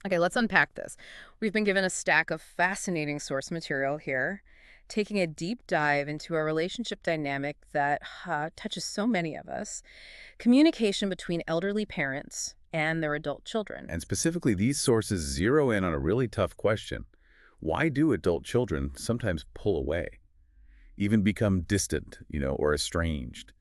Okay, let's unpack this. We've been given a stack of fascinating source material here, taking a deep dive into a relationship dynamic that touches so many of us, communication between elderly parents and their adult children. And specifically, these sources zero in on a really tough question. Why do adult children sometimes pull away, even become distant, or estranged?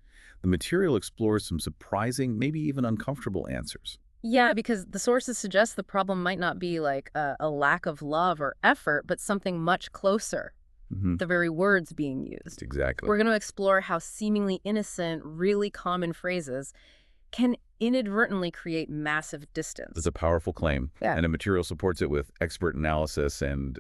The material explores some surprising, maybe even uncomfortable answers. Yeah, because the sources suggest the problem might not be like a lack of love or effort, but something much closer, Hmm. the very words being used. Exactly. We're going to explore how seemingly innocent, really common phrases can inadvertently create massive It's distance. a powerful claim, Yeah. and the material supports it with expert analysis and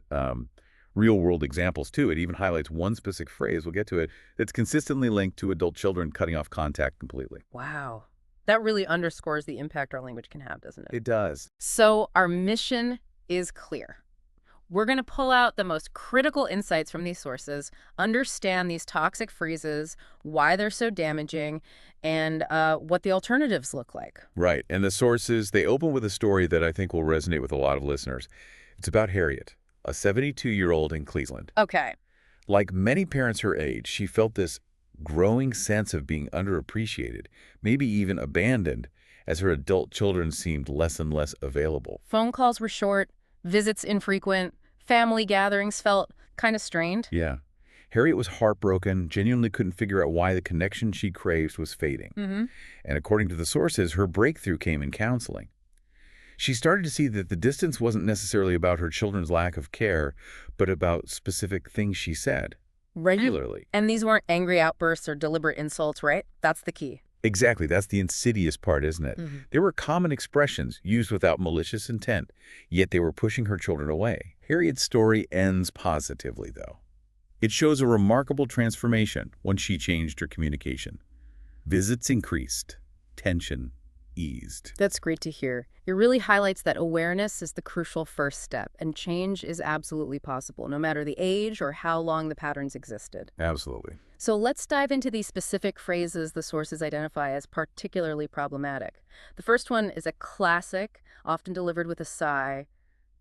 real-world examples, too. It even highlights one specific phrase, we'll get to it, that's consistently linked to adult children cutting off contact completely. Wow. That really underscores the impact our language can have, doesn't it? It does. So, our mission is clear. We're going to pull out the most critical insights from these sources, understand these toxic phrases, why they're so damaging, and what the alternatives look like. Right, and the sources, they open with a story that I think will resonate with a lot of listeners. It's about Harriet, a 72-year-old in Cleveland. Okay. Like many parents her age, she felt this growing sense of being underappreciated, maybe even abandoned, as her adult children seemed less and less available. Phone calls were short, visits infrequent, family gatherings felt kind of strained. Yeah. Harriet was heartbroken, genuinely couldn't figure out why the connection she craved was fading. Mm-hmm. And according to the sources, her breakthrough came in counseling. She started to see that the distance wasn't necessarily about her children's lack of care, but about specific things she said regularly. And these weren't angry outbursts or deliberate insults, right? That's the key. Exactly, that's the insidious part, isn't it? Mm-hmm. They were common expressions used without malicious intent, yet they were pushing her children away. Harriet's story ends positively, though. It shows a remarkable transformation once she changed her communication. Visits increased, tension eased. That's great to hear. It really highlights that awareness is the crucial first step, and change is absolutely possible, no matter the age or how long the patterns existed. Absolutely. So let's dive into these specific phrases the sources identify as particularly problematic. The first one is a classic, often delivered with a sigh,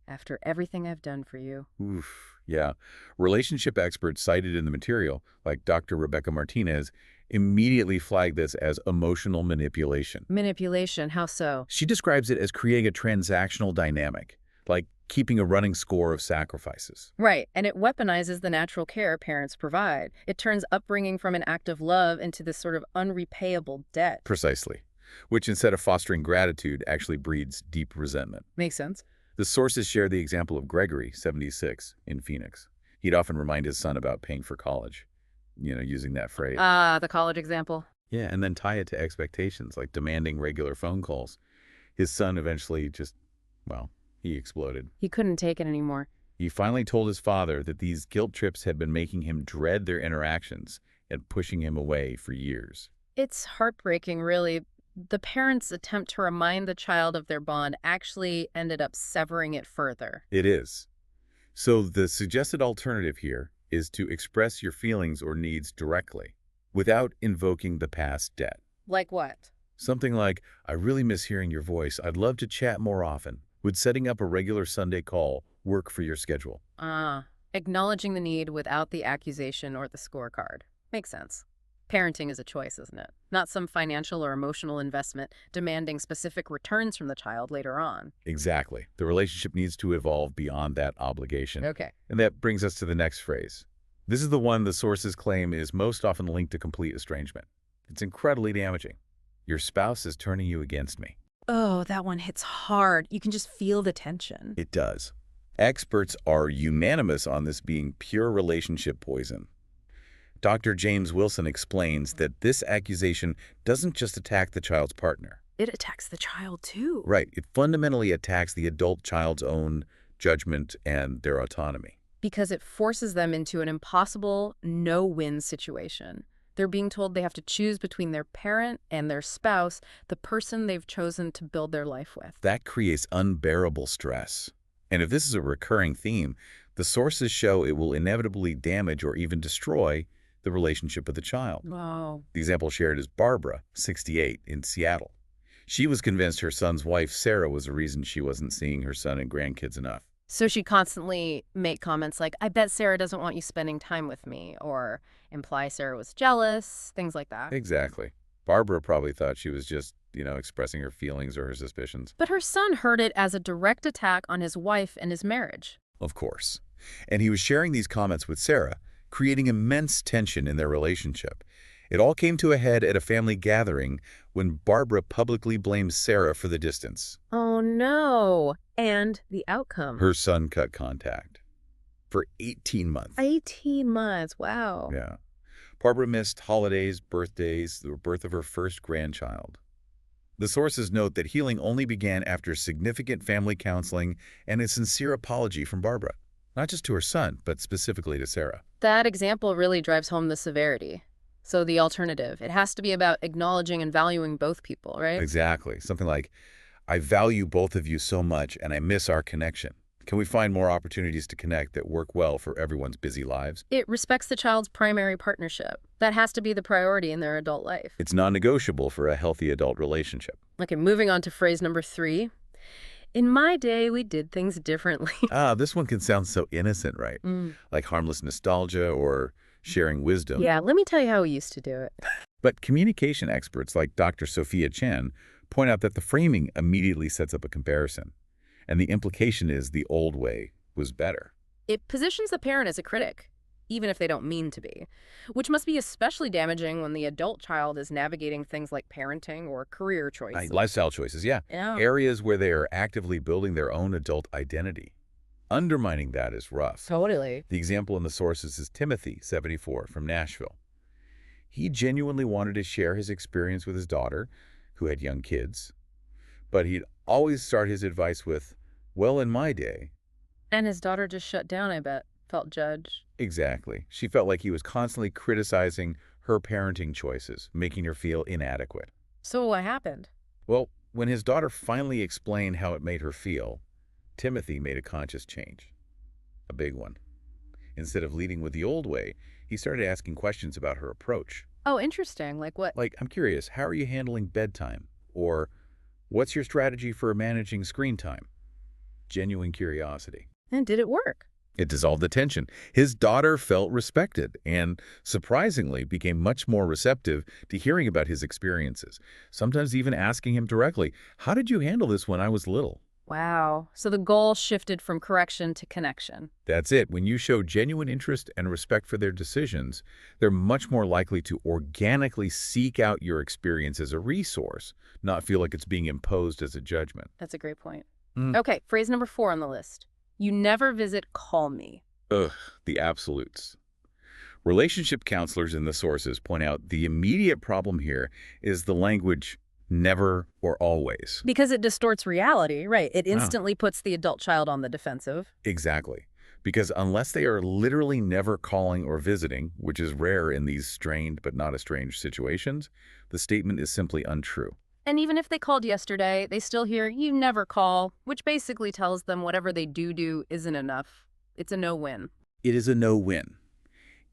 after everything I've done for you. Oof, yeah. Relationship experts cited in the material, like Dr. Rebecca Martinez, immediately flagged this as emotional manipulation. Manipulation, how so? She describes it as creating a transactional dynamic, like keeping a running score of sacrifices. Right, and it weaponizes the natural care parents provide. It turns upbringing from an act of love into this sort of unrepayable debt. Precisely. Which, instead of fostering gratitude, actually breeds deep resentment. Makes sense. The sources share the example of Gregory, 76, in Phoenix. He'd often remind his son about paying for college, using that phrase. Ah, the college example. Yeah, and then tie it to expectations, like demanding regular phone calls. His son eventually well, he exploded. He couldn't take it anymore. He finally told his father that these guilt trips had been making him dread their interactions and pushing him away for years. It's heartbreaking, really. The parents' attempt to remind the child of their bond actually ended up severing it further. It is. So the suggested alternative here is to express your feelings or needs directly, without invoking the past debt. Like what? Something like, I really miss hearing your voice. I'd love to chat more often. Would setting up a regular Sunday call work for your schedule? Acknowledging the need without the accusation or the scorecard. Makes sense. Parenting is a choice, isn't it? Not some financial or emotional investment demanding specific returns from the child later on. Exactly. The relationship needs to evolve beyond that obligation. Okay. And that brings us to the next phrase. This is the one the sources claim is most often linked to complete estrangement. It's incredibly damaging. Your spouse is turning you against me. Oh, that one hits hard. You can just feel the tension. It does. Experts are unanimous on this being pure relationship poison. Dr. James Wilson explains that this accusation doesn't just attack the child's partner. It attacks the child, too. Right. It fundamentally attacks the adult child's own judgment and their autonomy. Because it forces them into an impossible no-win situation. They're being told they have to choose between their parent and their spouse, the person they've chosen to build their life with. That creates unbearable stress. And if this is a recurring theme, the sources show it will inevitably damage or even destroy the relationship with the child. Wow. The example shared is Barbara, 68, in Seattle. She was convinced her son's wife, Sarah, was the reason she wasn't seeing her son and grandkids enough. So she'd constantly make comments like, I bet Sarah doesn't want you spending time with me, or imply Sarah was jealous, things like that. Exactly. Barbara probably thought she was just, expressing her feelings or her suspicions. But her son heard it as a direct attack on his wife and his marriage. Of course. And he was sharing these comments with Sarah, creating immense tension in their relationship. It all came to a head at a family gathering when Barbara publicly blamed Sarah for the distance. Oh no. And the outcome. Her son cut contact for 18 months. 18 months. Wow. Yeah. Barbara missed holidays, birthdays, the birth of her first grandchild. The sources note that healing only began after significant family counseling and a sincere apology from Barbara, not just to her son, but specifically to Sarah. That example really drives home the severity. So the alternative, it has to be about acknowledging and valuing both people, right? Exactly. Something like, I value both of you so much and I miss our connection. Can we find more opportunities to connect that work well for everyone's busy lives? It respects the child's primary partnership. That has to be the priority in their adult life. It's non-negotiable for a healthy adult relationship. Okay, moving on to phrase number 3. In my day, we did things differently. This one can sound so innocent, right? Like harmless nostalgia or sharing wisdom. Yeah, let me tell you how we used to do it. But communication experts like Dr. Sophia Chen point out that the framing immediately sets up a comparison. And the implication is the old way was better. It positions the parent as a critic, even if they don't mean to be, which must be especially damaging when the adult child is navigating things like parenting or career choices. Lifestyle choices, yeah. Yeah. Areas where they are actively building their own adult identity. Undermining that is rough. Totally. The example in the sources is Timothy, 74, from Nashville. He genuinely wanted to share his experience with his daughter, who had young kids, but he'd always start his advice with, well, in my day. And his daughter just shut down, I bet. Felt judged. Exactly. She felt like he was constantly criticizing her parenting choices, making her feel inadequate. So what happened? Well, when his daughter finally explained how it made her feel, Timothy made a conscious change. A big one. Instead of leading with the old way, he started asking questions about her approach. Oh, interesting. Like what? Like, I'm curious, how are you handling bedtime? Or, what's your strategy for managing screen time? Genuine curiosity. And did it work? It dissolved the tension. His daughter felt respected and, surprisingly, became much more receptive to hearing about his experiences, sometimes even asking him directly, how did you handle this when I was little? Wow. So the goal shifted from correction to connection. That's it. When you show genuine interest and respect for their decisions, they're much more likely to organically seek out your experience as a resource, not feel like it's being imposed as a judgment. That's a great point. Mm. Okay, phrase number 4 on the list. You never visit, call me. Ugh, the absolutes. Relationship counselors in the sources point out the immediate problem here is the language never or always. Because it distorts reality, right? It Wow. instantly puts the adult child on the defensive. Exactly. Because unless they are literally never calling or visiting, which is rare in these strained but not estranged situations, the statement is simply untrue. And even if they called yesterday, they still hear, you never call, which basically tells them whatever they do isn't enough. It's a no-win. It is a no-win.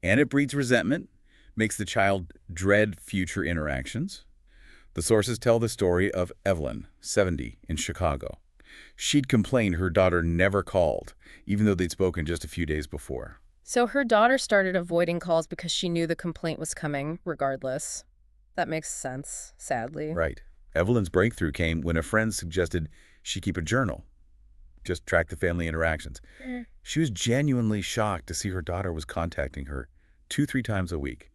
And it breeds resentment, makes the child dread future interactions. The sources tell the story of Evelyn, 70, in Chicago. She'd complained her daughter never called, even though they'd spoken just a few days before. So her daughter started avoiding calls because she knew the complaint was coming, regardless. That makes sense, sadly. Right. Evelyn's breakthrough came when a friend suggested she keep a journal. Just track the family interactions. She was genuinely shocked to see her daughter was contacting her 2-3 times a week.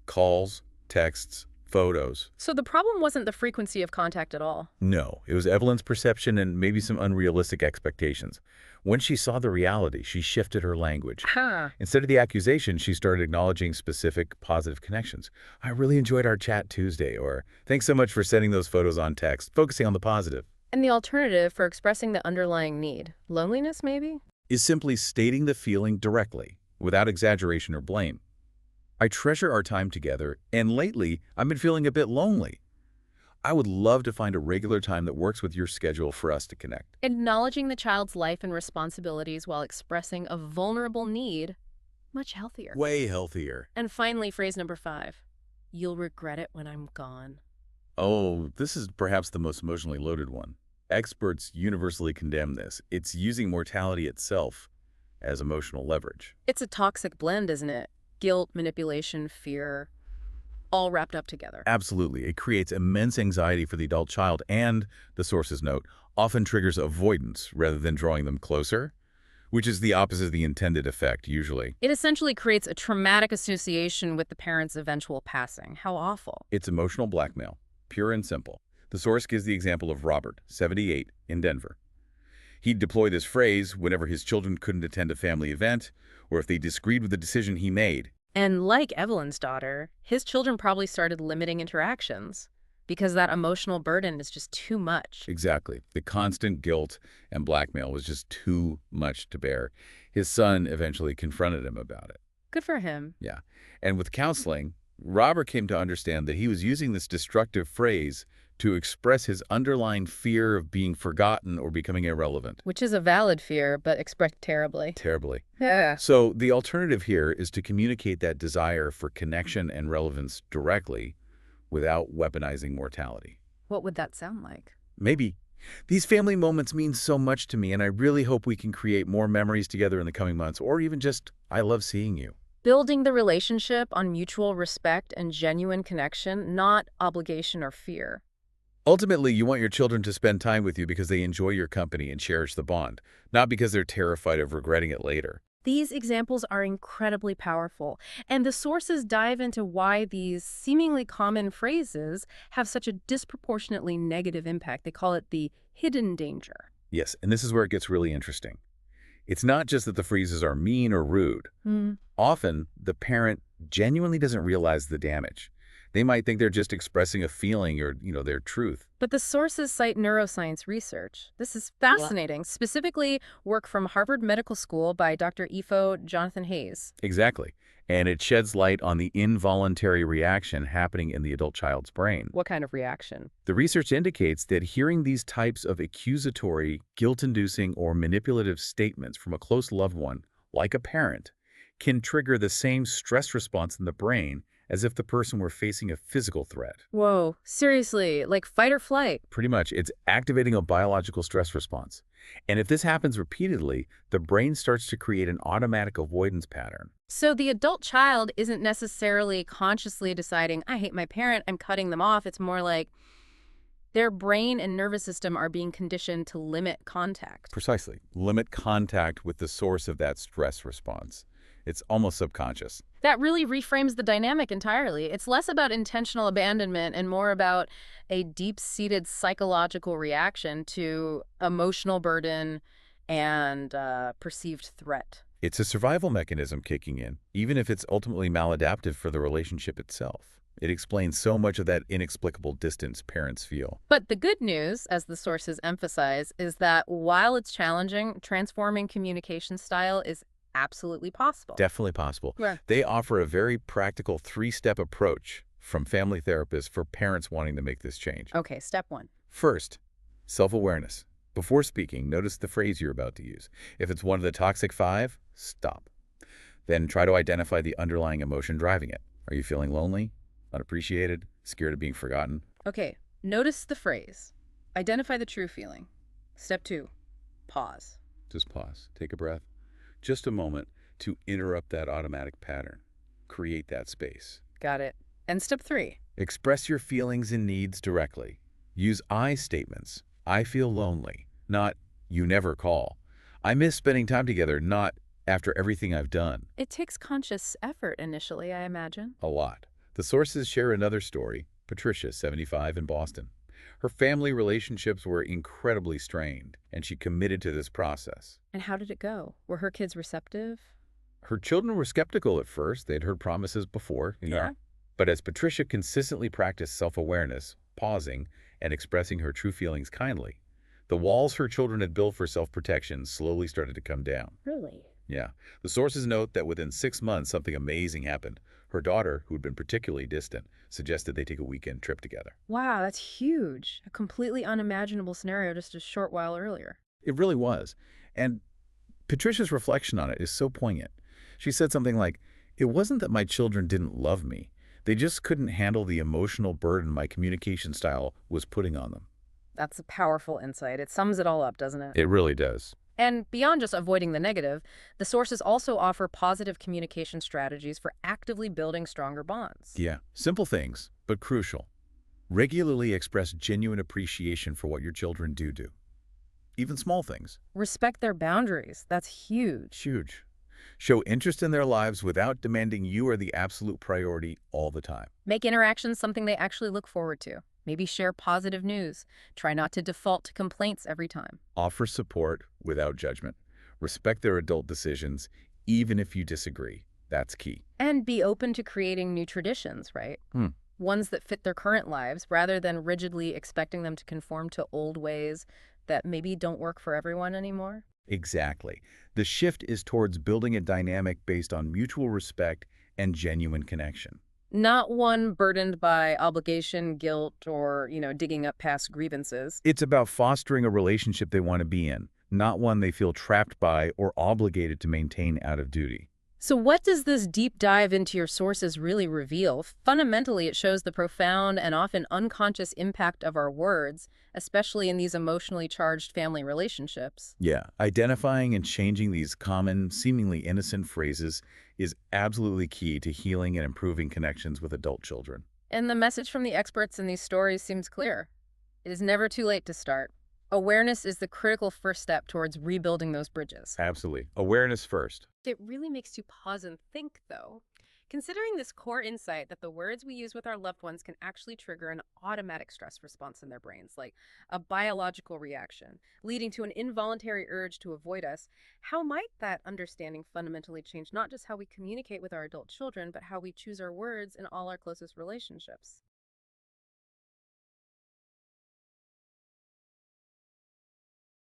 Calls, texts, photos. So the problem wasn't the frequency of contact at all. No, it was Evelyn's perception and maybe some unrealistic expectations. When she saw the reality, she shifted her language. Huh. Instead of the accusation, she started acknowledging specific positive connections. I really enjoyed our chat Tuesday, or thanks so much for sending those photos on text, focusing on the positive. And the alternative for expressing the underlying need, loneliness maybe? Is simply stating the feeling directly, without exaggeration or blame. I treasure our time together, and lately, I've been feeling a bit lonely. I would love to find a regular time that works with your schedule for us to connect. Acknowledging the child's life and responsibilities while expressing a vulnerable need, much healthier. Way healthier. And finally, phrase number 5. You'll regret it when I'm gone. Oh, this is perhaps the most emotionally loaded one. Experts universally condemn this. It's using mortality itself as emotional leverage. It's a toxic blend, isn't it? Guilt, manipulation, fear, all wrapped up together. Absolutely. It creates immense anxiety for the adult child and, the sources note, often triggers avoidance rather than drawing them closer, which is the opposite of the intended effect, usually. It essentially creates a traumatic association with the parent's eventual passing. How awful. It's emotional blackmail, pure and simple. The source gives the example of Robert, 78, in Denver. He'd deploy this phrase whenever his children couldn't attend a family event or if they disagreed with the decision he made. And like Evelyn's daughter, his children probably started limiting interactions because that emotional burden is just too much. Exactly. The constant guilt and blackmail was just too much to bear. His son eventually confronted him about it. Good for him. Yeah. And with counseling, Robert came to understand that he was using this destructive phrase to express his underlying fear of being forgotten or becoming irrelevant. Which is a valid fear, but expressed terribly. Terribly. Yeah. So the alternative here is to communicate that desire for connection and relevance directly without weaponizing mortality. What would that sound like? Maybe. These family moments mean so much to me, and I really hope we can create more memories together in the coming months, or even just, I love seeing you. Building the relationship on mutual respect and genuine connection, not obligation or fear. Ultimately, you want your children to spend time with you because they enjoy your company and cherish the bond, not because they're terrified of regretting it later. These examples are incredibly powerful, and the sources dive into why these seemingly common phrases have such a disproportionately negative impact. They call it the hidden danger. Yes, and this is where it gets really interesting. It's not just that the phrases are mean or rude. Often, the parent genuinely doesn't realize the damage. They might think they're just expressing a feeling or, their truth. But the sources cite neuroscience research. This is fascinating, specifically work from Harvard Medical School by Dr. Ifo Jonathan Hayes. Exactly. And it sheds light on the involuntary reaction happening in the adult child's brain. What kind of reaction? The research indicates that hearing these types of accusatory, guilt-inducing, or manipulative statements from a close loved one, like a parent, can trigger the same stress response in the brain as if the person were facing a physical threat. Whoa, seriously, like fight or flight. Pretty much, it's activating a biological stress response. And if this happens repeatedly, the brain starts to create an automatic avoidance pattern. So the adult child isn't necessarily consciously deciding, I hate my parent, I'm cutting them off. It's more like their brain and nervous system are being conditioned to limit contact. Precisely. Limit contact with the source of that stress response. It's almost subconscious. That really reframes the dynamic entirely. It's less about intentional abandonment and more about a deep-seated psychological reaction to emotional burden and perceived threat. It's a survival mechanism kicking in, even if it's ultimately maladaptive for the relationship itself. It explains so much of that inexplicable distance parents feel. But the good news, as the sources emphasize, is that while it's challenging, transforming communication style is absolutely possible. Definitely possible. Yeah. They offer a very practical three-step approach from family therapists for parents wanting to make this change. Okay, step one. First, self-awareness. Before speaking, notice the phrase you're about to use. If it's one of the toxic five, stop. Then try to identify the underlying emotion driving it. Are you feeling lonely, unappreciated, scared of being forgotten? Okay, notice the phrase. Identify the true feeling. Step two, pause. Just pause. Take a breath. Just a moment to interrupt that automatic pattern. Create that space. Got it. And step three. Express your feelings and needs directly. Use I statements. I feel lonely. Not, you never call. I miss spending time together, not after everything I've done. It takes conscious effort initially, I imagine. A lot. The sources share another story. Patricia, 75, in Boston. Her family relationships were incredibly strained, and she committed to this process. And how did it go? Were her kids receptive? Her children were skeptical at first. They'd heard promises before, Yeah. But as Patricia consistently practiced self-awareness, pausing, and expressing her true feelings kindly, the walls her children had built for self-protection slowly started to come down. Really? Yeah. The sources note that within 6 months, something amazing happened. Her daughter, who'd been particularly distant, suggested they take a weekend trip together. Wow, that's huge. A completely unimaginable scenario just a short while earlier. It really was. And Patricia's reflection on it is so poignant. She said something like, "It wasn't that my children didn't love me. They just couldn't handle the emotional burden my communication style was putting on them. That's a powerful insight. It sums it all up, doesn't it? It really does. And beyond just avoiding the negative, the sources also offer positive communication strategies for actively building stronger bonds. Yeah, simple things, but crucial. Regularly express genuine appreciation for what your children do. Even small things. Respect their boundaries. That's huge. Huge. Show interest in their lives without demanding you are the absolute priority all the time. Make interactions something they actually look forward to. Maybe share positive news. Try not to default to complaints every time. Offer support without judgment. Respect their adult decisions, even if you disagree. That's key. And be open to creating new traditions, right? Hmm. Ones that fit their current lives rather than rigidly expecting them to conform to old ways that maybe don't work for everyone anymore. Exactly. The shift is towards building a dynamic based on mutual respect and genuine connection. Not one burdened by obligation, guilt, or, digging up past grievances. It's about fostering a relationship they want to be in, not one they feel trapped by or obligated to maintain out of duty. So what does this deep dive into your sources really reveal? Fundamentally, it shows the profound and often unconscious impact of our words, especially in these emotionally charged family relationships. Yeah, identifying and changing these common, seemingly innocent phrases is absolutely key to healing and improving connections with adult children. And the message from the experts in these stories seems clear. It is never too late to start. Awareness is the critical first step towards rebuilding those bridges. Absolutely. Awareness first. It really makes you pause and think, though. Considering this core insight that the words we use with our loved ones can actually trigger an automatic stress response in their brains, like a biological reaction, leading to an involuntary urge to avoid us, how might that understanding fundamentally change not just how we communicate with our adult children, but how we choose our words in all our closest relationships?